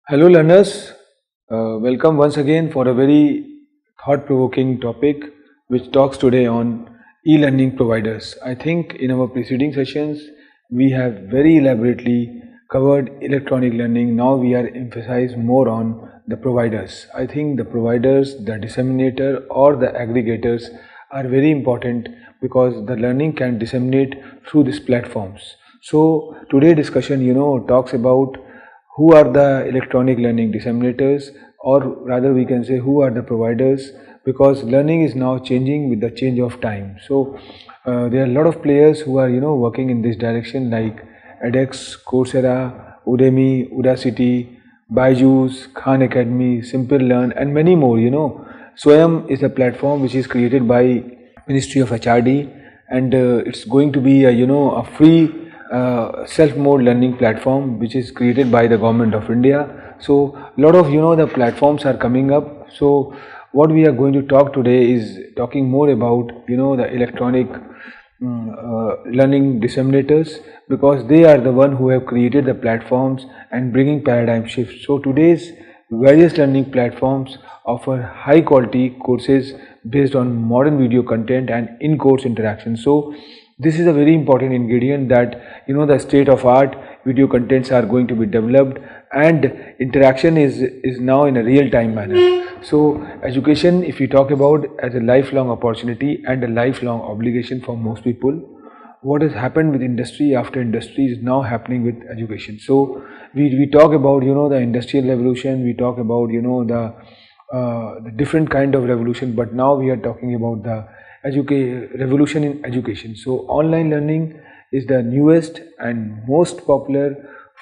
Hello, learners. Welcome once again for a very thought provoking topic which talks today on e learning providers. I think in our preceding sessions we have very elaborately covered electronic learning. Now we are emphasize more on the providers. I think the providers, the disseminator, or the aggregators are very important because the learning can disseminate through these platforms. So today discussion talks about who are the electronic learning disseminators, or rather we can say who are the providers, because learning is now changing with the change of time. So there are a lot of players who are working in this direction, like edX, Coursera, Udemy, Udacity, Byju's, Khan Academy, Simple Learn, and many more. Swayam is a platform which is created by Ministry of HRD, and it's going to be a free self-mode learning platform which is created by the government of India. So a lot of the platforms are coming up. So what we are going to talk today is talking more about the electronic learning disseminators, because they are the one who have created the platforms and bringing paradigm shifts. So today's various learning platforms offer high quality courses based on modern video content and in-course interaction. So this is a very important ingredient, that the state of art video contents are going to be developed, and interaction is now in a real time manner. So education, if we talk about as a lifelong opportunity and a lifelong obligation for most people, what has happened with industry after industry is now happening with education. So we talk about the industrial revolution, we talk about the different kind of revolution, but now we are talking about the revolution in education. So online learning is the newest and most popular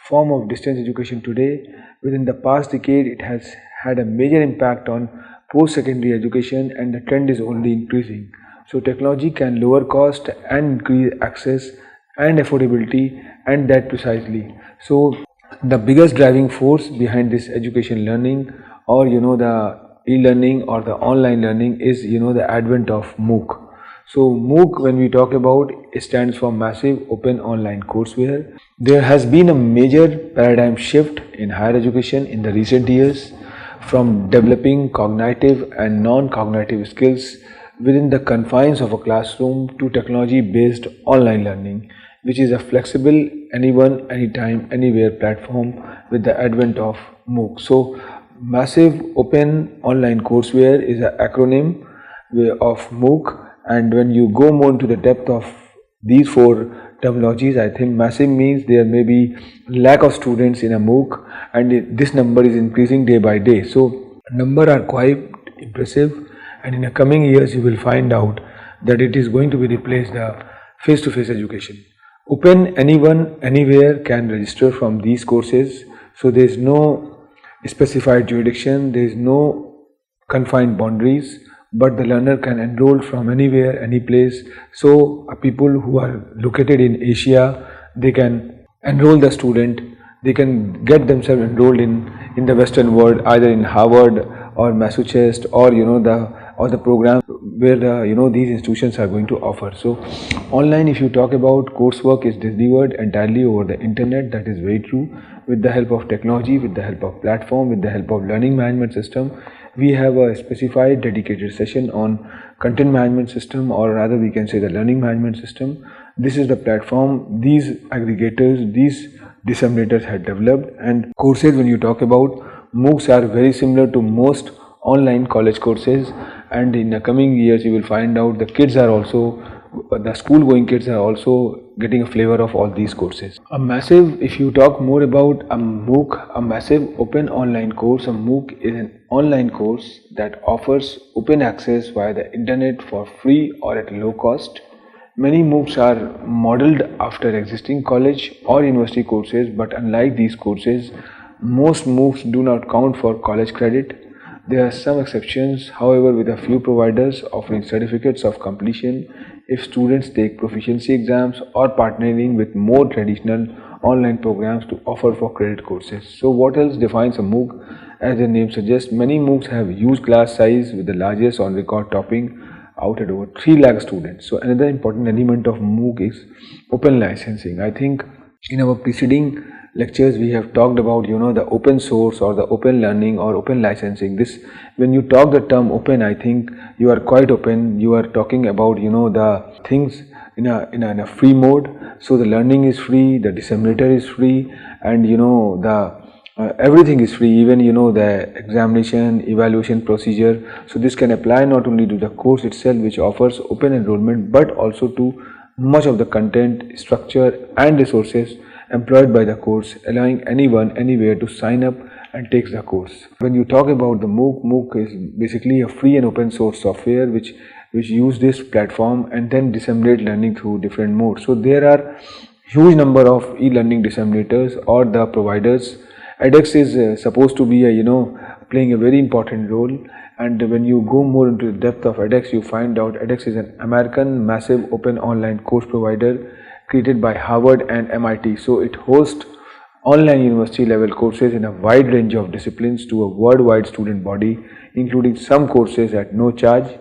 form of distance education today. Within the past decade, it has had a major impact on post-secondary education, and the trend is only increasing. So technology can lower cost and increase access and affordability, and that precisely. So the biggest driving force behind this education learning, or the e-learning or the online learning, is the advent of MOOC. So MOOC, when we talk about, it stands for Massive Open Online Courseware. There has been a major paradigm shift in higher education in the recent years, from developing cognitive and non-cognitive skills within the confines of a classroom to technology-based online learning, which is a flexible, anyone, anytime, anywhere platform with the advent of MOOC. So Massive Open Online Courseware is an acronym of MOOC, and when you go more into the depth of these four terminologies, I think massive means there may be lack of students in a MOOC, and this number is increasing day by day. So number are quite impressive, and in the coming years you will find out that it is going to be replaced the face-to-face education. Open, anyone, anywhere can register from these courses. So there is no specified jurisdiction, there is no confined boundaries, but the learner can enroll from anywhere, any place. So people who are located in Asia, they can enroll the student, they can get themselves enrolled in the Western world, either in Harvard or Massachusetts, or the program where these institutions are going to offer. So online, if you talk about coursework, is delivered entirely over the internet. That is very true. With the help of technology, with the help of platform, with the help of learning management system, we have a specified dedicated session on content management system, or rather we can say the learning management system. This is the platform these aggregators, these disseminators have developed. And courses, when you talk about, MOOCs are very similar to most online college courses, and in the coming years you will find out the school going kids are also getting a flavor of all these courses. If you talk more about a MOOC, a massive open online course, a MOOC is an online course that offers open access via the internet for free or at low cost. Many MOOCs are modeled after existing college or university courses, but unlike these courses, most MOOCs do not count for college credit. There are some exceptions, however, with a few providers offering certificates of completion if students take proficiency exams, or partnering with more traditional online programs to offer for credit courses. So what else defines a MOOC? As the name suggests, many MOOCs have huge class size, with the largest on record topping out at over 3 lakh students. So another important element of MOOC is open licensing. I think in our preceding lectures we have talked about the open source or the open learning or open licensing. This, when you talk the term open, I think you are quite open. You are talking about the things in a free mode. So the learning is free, the disseminator is free, and the everything is free, even the examination evaluation procedure. So this can apply not only to the course itself, which offers open enrollment, but also to much of the content, structure and resources employed by the course, allowing anyone anywhere to sign up and take the course. When you talk about the MOOC is basically a free and open source software which use this platform and then disseminate learning through different modes. So there are huge number of e-learning disseminators or the providers. edX is supposed to be playing a very important role, and when you go more into the depth of edX, you find out edX is an American massive open online course provider created by Harvard and MIT. So it hosts online university level courses in a wide range of disciplines to a worldwide student body, including some courses at no charge.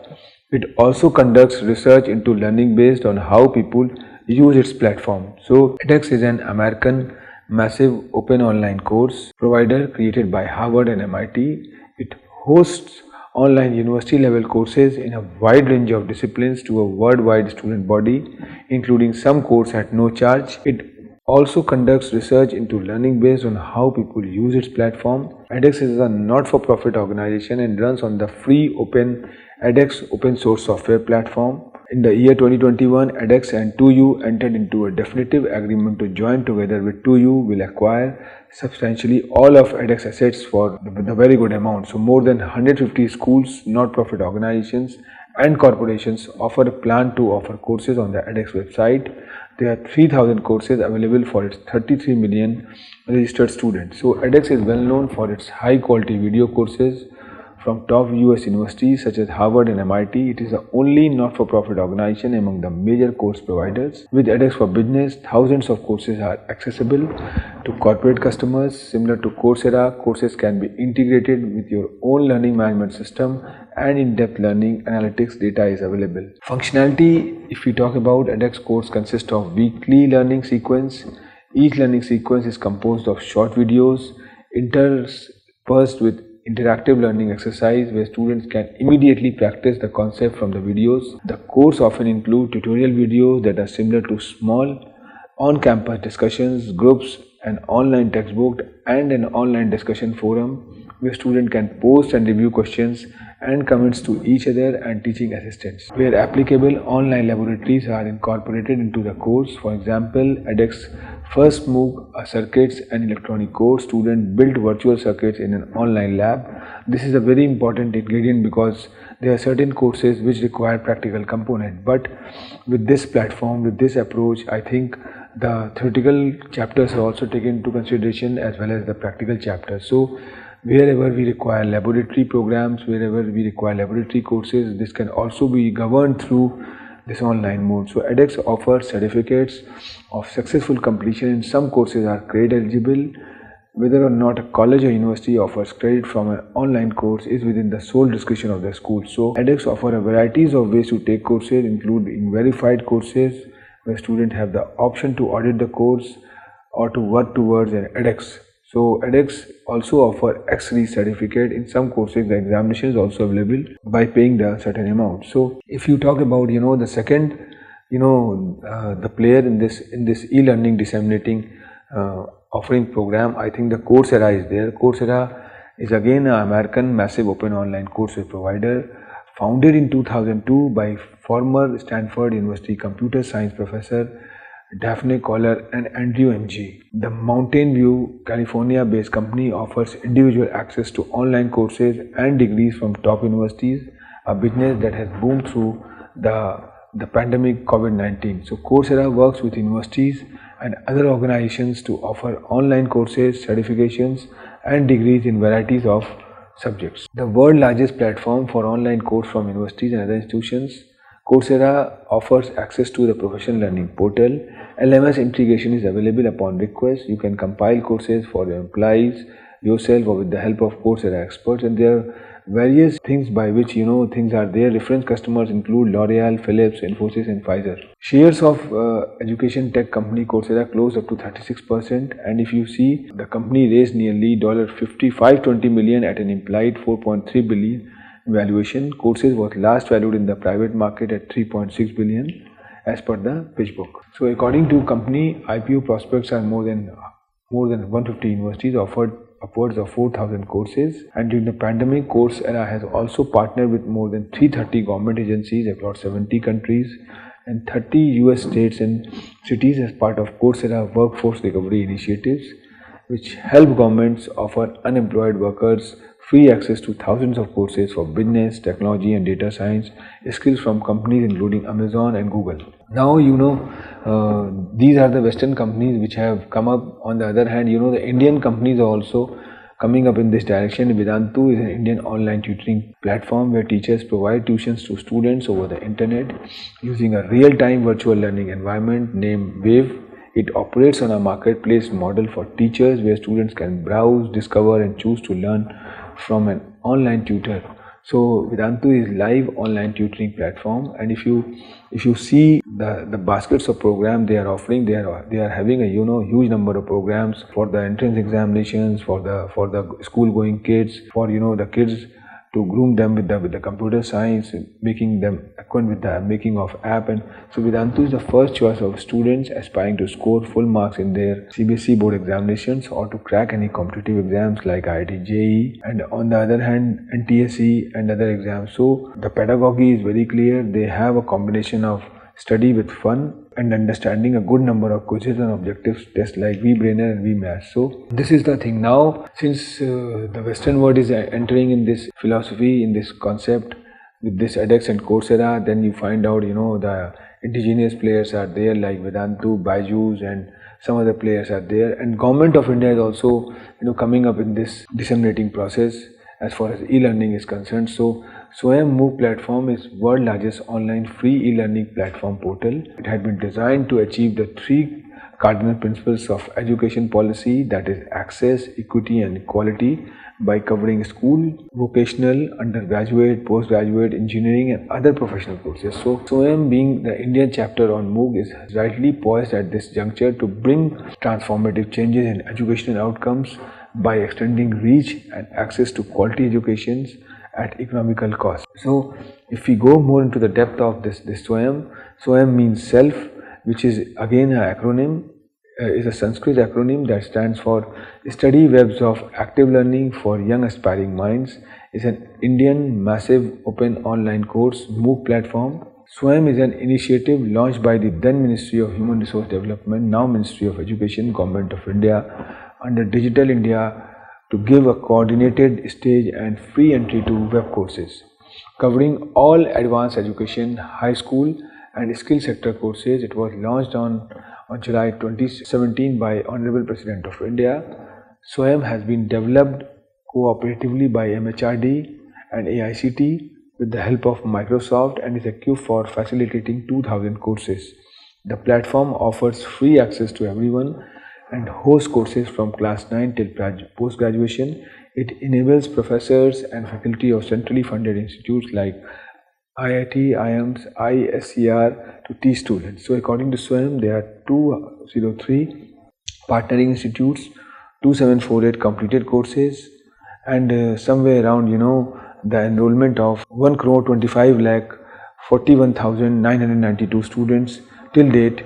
It also conducts research into learning based on how people use its platform. So edX is an American massive open online course provider created by Harvard and MIT. It hosts online university level courses in a wide range of disciplines to a worldwide student body, including some courses at no charge. It also conducts research into learning based on how people use its platform. edX is a not-for-profit organization and runs on the free open edX open source software platform. In the year 2021, edX and 2U entered into a definitive agreement to join together with 2U will acquire substantially all of edX assets for the very good amount. So more than 150 schools, not-profit organizations and corporations offer a plan to offer courses on the edX website. There are 3,000 courses available for its 33 million registered students. So edX is well known for its high quality video courses from top US universities such as Harvard and MIT. It is the only not-for-profit organization among the major course providers. With edX for Business, thousands of courses are accessible to corporate customers. Similar to Coursera, courses can be integrated with your own learning management system, and in-depth learning analytics data is available. Functionality, if we talk about, edX course consists of weekly learning sequence. Each learning sequence is composed of short videos interspersed with interactive learning exercise where students can immediately practice the concept from the videos. The course often include tutorial videos that are similar to small on-campus discussions, groups, an online textbook and an online discussion forum where students can post and review questions and comments to each other and teaching assistants. Where applicable, online laboratories are incorporated into the course. For example, edX first MOOC, a circuits and electronic course, students build virtual circuits in an online lab. This is a very important ingredient because there are certain courses which require practical component, but with this platform, with this approach, I think the theoretical chapters are also taken into consideration as well as the practical chapters. So wherever we require laboratory programs, wherever we require laboratory courses, this can also be governed through this online mode. So edX offers certificates of successful completion in some courses are credit eligible. Whether or not a college or university offers credit from an online course is within the sole discretion of the school. So edX offers a varieties of ways to take courses, including verified courses where students have the option to audit the course or to work towards an edX. So edX also offers X-ray certificate. In some courses, the examination is also available by paying the certain amount. So if you talk about the second the player in this e-learning disseminating offering program, I think the Coursera is there. Coursera is again an American massive open online courses provider, founded in 2002 by former Stanford University computer science professor Daphne Koller and Andrew Ng. The Mountain View, California-based company offers individual access to online courses and degrees from top universities, a business that has boomed through the pandemic COVID-19. So Coursera works with universities and other organizations to offer online courses, certifications and degrees in varieties of subjects. The world's largest platform for online course from universities and other institutions, Coursera offers access to the professional learning portal. LMS integration is available upon request. You can compile courses for your employees, yourself, or with the help of Coursera experts, and there are various things by which things are there. Reference customers include L'Oreal, Philips, Infosys, and Pfizer. Shares of education tech company Coursera closed up to 36%, and if you see, the company raised nearly $5520 million at an implied $4.3 billion valuation. Courses was last valued in the private market at $3.6 billion as per the pitch book. So according to company, IPO prospects are more than 150 universities offered upwards of 4,000 courses, and during the pandemic, Coursera has also partnered with more than 330 government agencies across 70 countries and 30 US states and cities as part of Coursera workforce recovery initiatives, which help governments offer unemployed workers free access to thousands of courses for business, technology, and data science skills from companies including Amazon and Google. Now, these are the Western companies which have come up. On the other hand, the Indian companies are also coming up in this direction. Vedantu is an Indian online tutoring platform where teachers provide tuitions to students over the internet using a real-time virtual learning environment named Wave. It operates on a marketplace model for teachers where students can browse, discover, and choose to learn from an online tutor. So Vedantu is live online tutoring platform, and if you see the baskets of program they are offering, they are having a huge number of programs for the entrance examinations, for the school going kids, for the kids, to groom them with the computer science, making them acquainted with the making of app. And so Vedantu is the first choice of students aspiring to score full marks in their CBSE board examinations or to crack any competitive exams like IIT JEE, and on the other hand NTSE and other exams. So the pedagogy is very clear. They have a combination of study with fun and understanding a good number of quizzes and objective tests like VBrainer and VMath. So this is the thing. Now, since the Western world is entering in this philosophy, in this concept with this edX and Coursera, then you find out the indigenous players are there like Vedantu, Byju's, and some other players are there, and Government of India is also coming up in this disseminating process as far as e-learning is concerned. So Swayam MOOC platform is world's largest online free e-learning platform portal. It had been designed to achieve the three cardinal principles of education policy, that is access, equity, and equality, by covering school, vocational, undergraduate, postgraduate, engineering, and other professional courses. So Swayam, being the Indian chapter on MOOC, is rightly poised at this juncture to bring transformative changes in educational outcomes by extending reach and access to quality educations at economical cost. So if we go more into the depth of this Swayam means self, which is again an acronym, is a Sanskrit acronym that stands for Study Webs of Active Learning for Young Aspiring Minds. Is an Indian massive open online course MOOC platform. Swayam is an initiative launched by the then Ministry of Human Resource Development, now Ministry of Education, Government of India, under Digital India, to give a coordinated stage and free entry to web courses covering all advanced education, high school and skill sector courses. It was launched on July 2017 by Honorable President of India. Swayam has been developed cooperatively by MHRD and AICT with the help of Microsoft and is equipped for facilitating 2000 courses. The platform offers free access to everyone and hosts courses from class 9 till post-graduation. It enables professors and faculty of centrally funded institutes like IIT, IIMS, ISCR to teach students. So according to Swayam, there are 203 partnering institutes, 2748 completed courses, and somewhere around the enrollment of 1,25,41,992 students till date,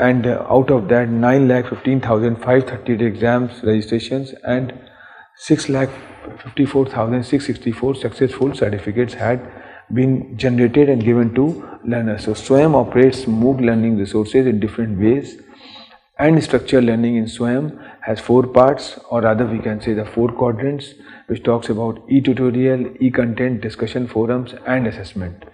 and out of that 9,15,538 exams registrations and 6,54,664 successful certificates had been generated and given to learners. So Swayam operates MOOC learning resources in different ways, and structured learning in Swayam has 4 parts, or rather we can say the 4 quadrants, which talks about e-tutorial, e-content, discussion forums and assessment.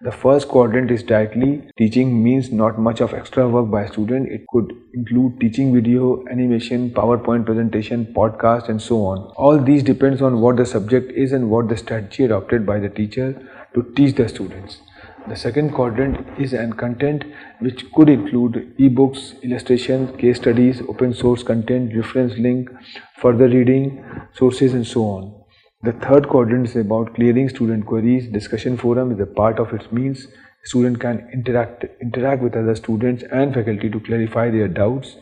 The first quadrant is directly teaching, means not much of extra work by a student. It could include teaching video, animation, PowerPoint presentation, podcast and so on. All these depends on what the subject is and what the strategy adopted by the teacher to teach the students. The second quadrant is an content, which could include ebooks, illustrations, case studies, open source content, reference link, further reading, sources and so on. The third quadrant is about clearing student queries. Discussion forum is a part of its means student can interact with other students and faculty to clarify their doubts.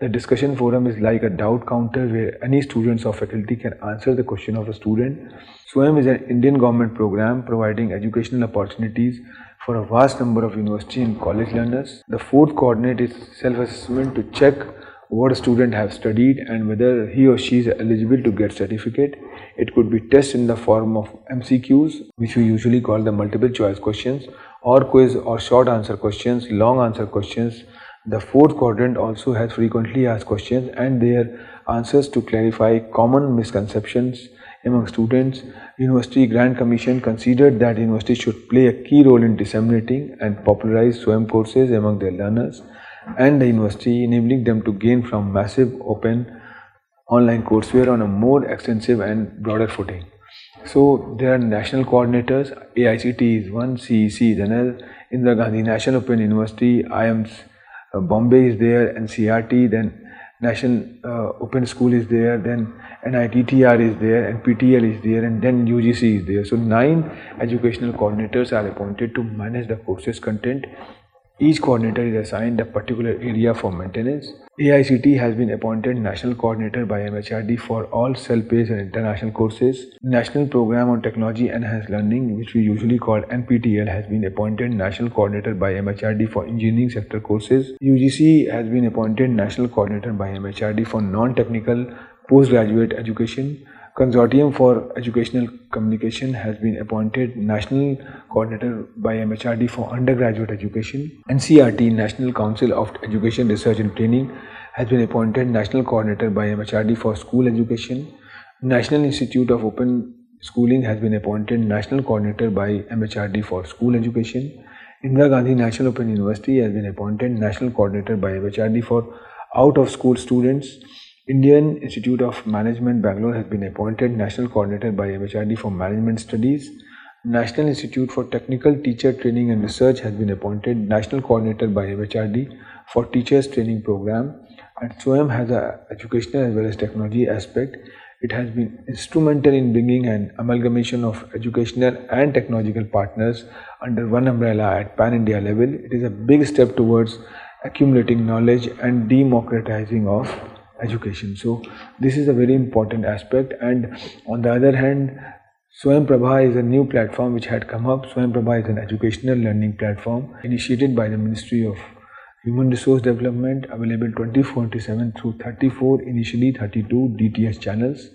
The discussion forum is like a doubt counter where any students or faculty can answer the question of a student. SWAYAM is an Indian government program providing educational opportunities for a vast number of university and college learners. The fourth coordinate is self-assessment to check what a student has studied and whether he or she is eligible to get certificate. It could be test in the form of MCQs, which we usually call the multiple choice questions, or quiz or short answer questions, long answer questions. The fourth quadrant also has frequently asked questions and their answers to clarify common misconceptions among students. University Grant Commission considered that universities should play a key role in disseminating and popularize SWAYAM courses among their learners and the university, enabling them to gain from massive open online courseware on a more extensive and broader footing. So there are national coordinators. AICT is one, CEC is another, Indira Gandhi National Open University, IIMS Bombay is there, NCRT, then National Open School is there, then NITTR is there, and PTL is there, and then UGC is there. So 9 educational coordinators are appointed to manage the courses content. Each coordinator is assigned a particular area for maintenance. AICT has been appointed National Coordinator by MHRD for all self-paced and international courses. National Program on Technology Enhanced Learning, which we usually call NPTEL, has been appointed National Coordinator by MHRD for engineering sector courses. UGC has been appointed National Coordinator by MHRD for non-technical postgraduate education. Consortium for Educational Communication has been appointed National Coordinator by MHRD for undergraduate education. NCRT, National Council of Education Research and Training, has been appointed National Coordinator by MHRD for school education. National Institute of Open Schooling has been appointed National Coordinator by MHRD for school education. Indira Gandhi National Open University has been appointed National Coordinator by MHRD for out-of-school students. Indian Institute of Management Bangalore has been appointed National Coordinator by MHRD for Management Studies. National Institute for Technical Teacher Training and Research has been appointed National Coordinator by MHRD for Teachers Training Program. And SWAYAM has an educational as well as technology aspect. It has been instrumental in bringing an amalgamation of educational and technological partners under one umbrella at pan-India level. It is a big step towards accumulating knowledge and democratizing of education. So this is a very important aspect. And on the other hand, SWAYAM Prabha is a new platform which had come up. SWAYAM Prabha is an educational learning platform initiated by the Ministry of Human Resource Development, available 24/7 through 34, initially 32 DTH channels.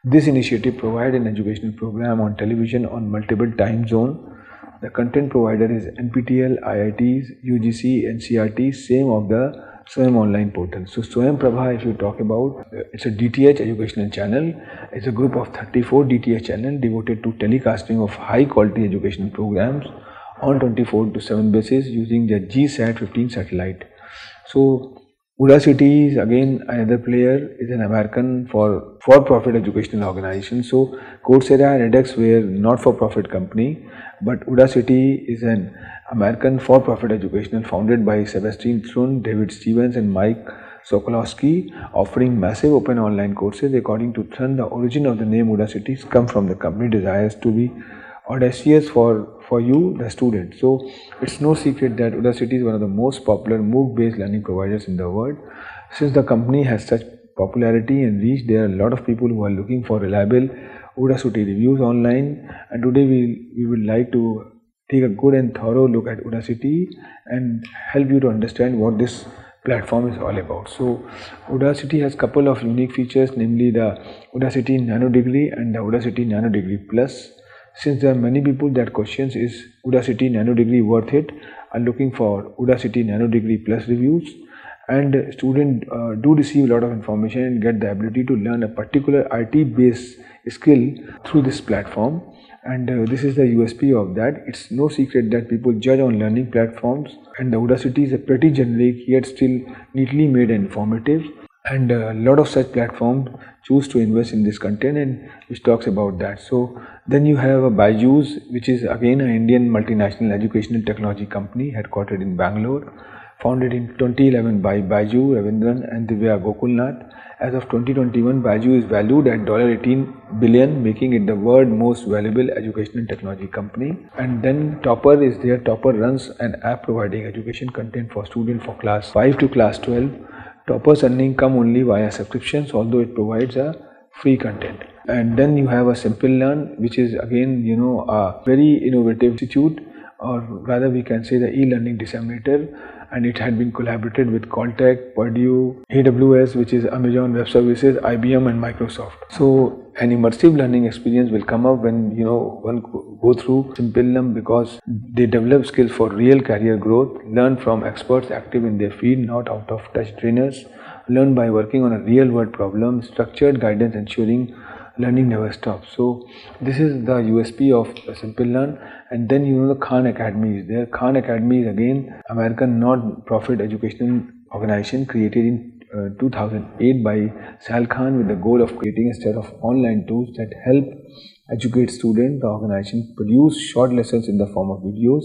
This initiative provides an educational program on television on multiple time zones. The content provider is NPTEL, IITs, UGC, NCRT, same of the SWAYAM online portal. So SWAYAM Prabha, if you talk about, it's a DTH educational channel. It's a group of 34 DTH channels devoted to telecasting of high quality educational programs on 24/7 basis using the GSAT 15 satellite. So Udacity is again another player, is an American for-profit educational organization. So Coursera and edX were not-for-profit company, but Udacity is an American for-profit educational founded by Sebastian Thrun, David Stevens and Mike Sokolowski, offering massive open online courses. According to Thrun, the origin of the name Udacity comes from the company desires to be audacious for you, the student. So it's no secret that Udacity is one of the most popular MOOC-based learning providers in the world. Since the company has such popularity and reach, there are a lot of people who are looking for reliable Udacity reviews online. And today we would like to take a good and thorough look at Udacity and help you to understand what this platform is all about. So Udacity has a couple of unique features, namely the Udacity Nano Degree and the Udacity Nano Degree Plus. Since there are many people that questions is Udacity Nano Degree worth it, are looking for Udacity Nano Degree Plus reviews, and students do receive a lot of information and get the ability to learn a particular IT based skill through this platform. And this is the USP of that. It's no secret that people judge on learning platforms, and the Udacity is a pretty generic yet still neatly made and informative. And a lot of such platforms choose to invest in this content, and which talks about that. So then you have a Byju's, which is again an Indian multinational educational technology company headquartered in Bangalore, founded in 2011 by Baiju Ravindran and Divya Gokulnath, As of 2021, Baidu is valued at $18 billion, making it the world's most valuable education and technology company. And then Topper is there. Topper runs an app providing education content for students for class 5 to class 12. Topper's earnings come only via subscriptions, although it provides a free content. And then you have a Simple-Learn, which is again, a very innovative institute, or rather we can say the e-learning disseminator, and it had been collaborated with Caltech, Purdue, AWS, which is Amazon Web Services, IBM and Microsoft. So an immersive learning experience will come up when one go through Simple-Learn, because they develop skills for real career growth, learn from experts active in their field, not out of touch trainers, learn by working on a real world problem, structured guidance ensuring learning never stops. So this is the USP of Simple-Learn. And then the Khan Academy is there. Khan Academy is again American non-profit educational organization created in 2008 by Sal Khan with the goal of creating a set of online tools that help educate students. The organization produces short lessons in the form of videos.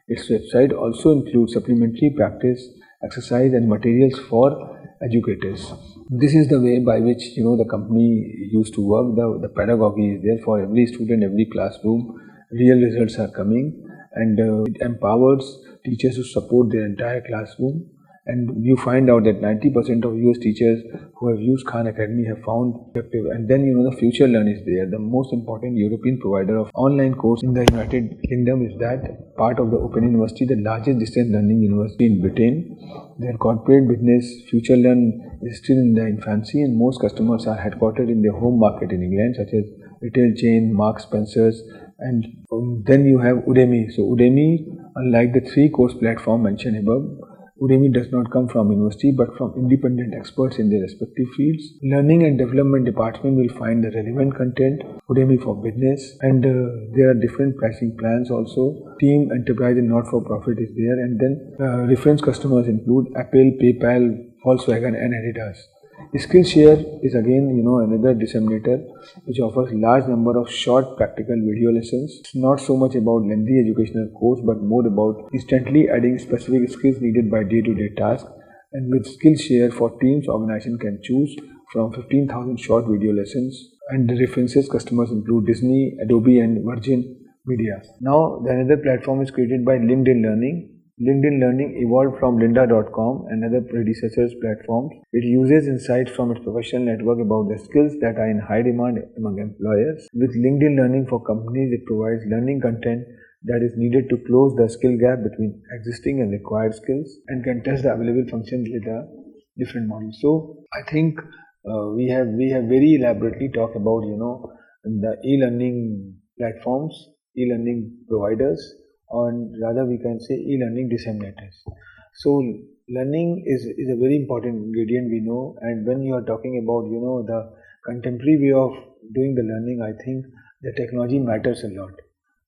Its website also includes supplementary practice, exercise and materials for educators. This is the way by which the company used to work. The pedagogy is there for every student, every classroom. Real results are coming, and it empowers teachers to support their entire classroom. And you find out that 90% of US teachers who have used Khan Academy have found effective. And then the FutureLearn is there, the most important European provider of online course in the United Kingdom. Is that part of the Open University, the largest distance learning university in Britain. Their corporate business FutureLearn is still in the infancy, and most customers are headquartered in their home market in England, such as retail chain Marks Spencer's. And then you have Udemy. So Udemy, unlike the 3 course platform mentioned above, Udemy does not come from university but from independent experts in their respective fields. Learning and development department will find the relevant content. Udemy for business, and there are different pricing plans also. Team, enterprise and not-for-profit is there, and then reference customers include Apple, PayPal, Volkswagen and Adidas. Skillshare is again another disseminator which offers large number of short practical video lessons. It's not so much about lengthy educational course but more about instantly adding specific skills needed by day-to-day tasks. And with Skillshare for teams, organization can choose from 15,000 short video lessons, and the references customers include Disney, Adobe and Virgin Media. Now the another platform is created by LinkedIn Learning. LinkedIn Learning evolved from lynda.com and other predecessors platforms. It uses insights from its professional network about the skills that are in high demand among employers. With LinkedIn Learning for companies, it provides learning content that is needed to close the skill gap between existing and required skills, and can test the available functions with the different models. So I think we have very elaborately talked about the e-learning platforms, e-learning providers, or rather we can say e-learning disseminators. So learning is a very important ingredient, we know, and when you are talking about the contemporary way of doing the learning, I think the technology matters a lot.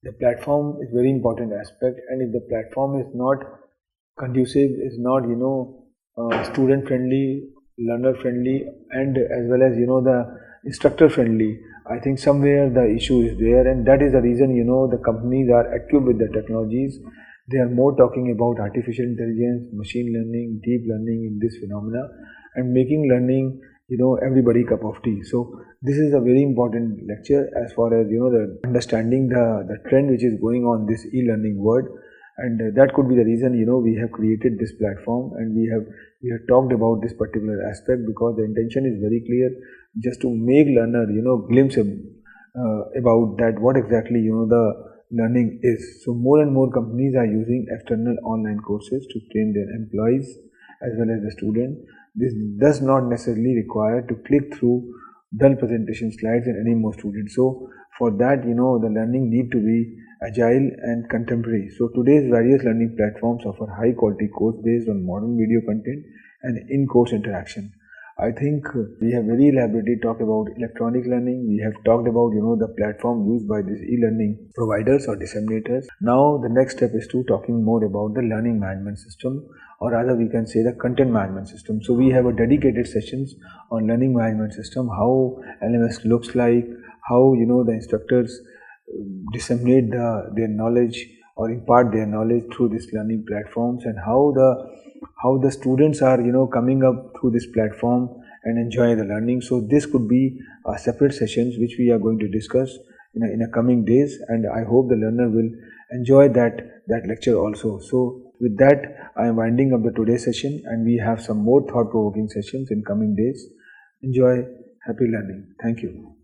The platform is very important aspect, and if the platform is not conducive, is not student friendly, learner friendly, and as well as the instructor friendly, I think somewhere the issue is there, and that is the reason the companies are active with the technologies. They are more talking about artificial intelligence, machine learning, deep learning in this phenomena, and making learning everybody cup of tea. So this is a very important lecture as far as the understanding the trend which is going on this e-learning world, and that could be the reason we have created this platform, and we have talked about this particular aspect, because the intention is very clear, just to make learner glimpse about that what exactly the learning is. So more and more companies are using external online courses to train their employees as well as the student. This does not necessarily require to click through dull presentation slides and any more students. So for that the learning need to be agile and contemporary. So today's various learning platforms offer high quality course based on modern video content and in-course interaction. I think we have very elaborately talked about electronic learning. We have talked about the platform used by these e-learning providers or disseminators. Now the next step is to talking more about the learning management system, or rather we can say the content management system. So we have a dedicated sessions on learning management system, how LMS looks like, how the instructors disseminate their knowledge or impart their knowledge through these learning platforms, and how the students are coming up through this platform and enjoy the learning. So this could be separate sessions which we are going to discuss in a coming days, and I hope the learner will enjoy that lecture also. So with that, I am winding up the today's session, and we have some more thought-provoking sessions in coming days. Enjoy. Happy learning. Thank you.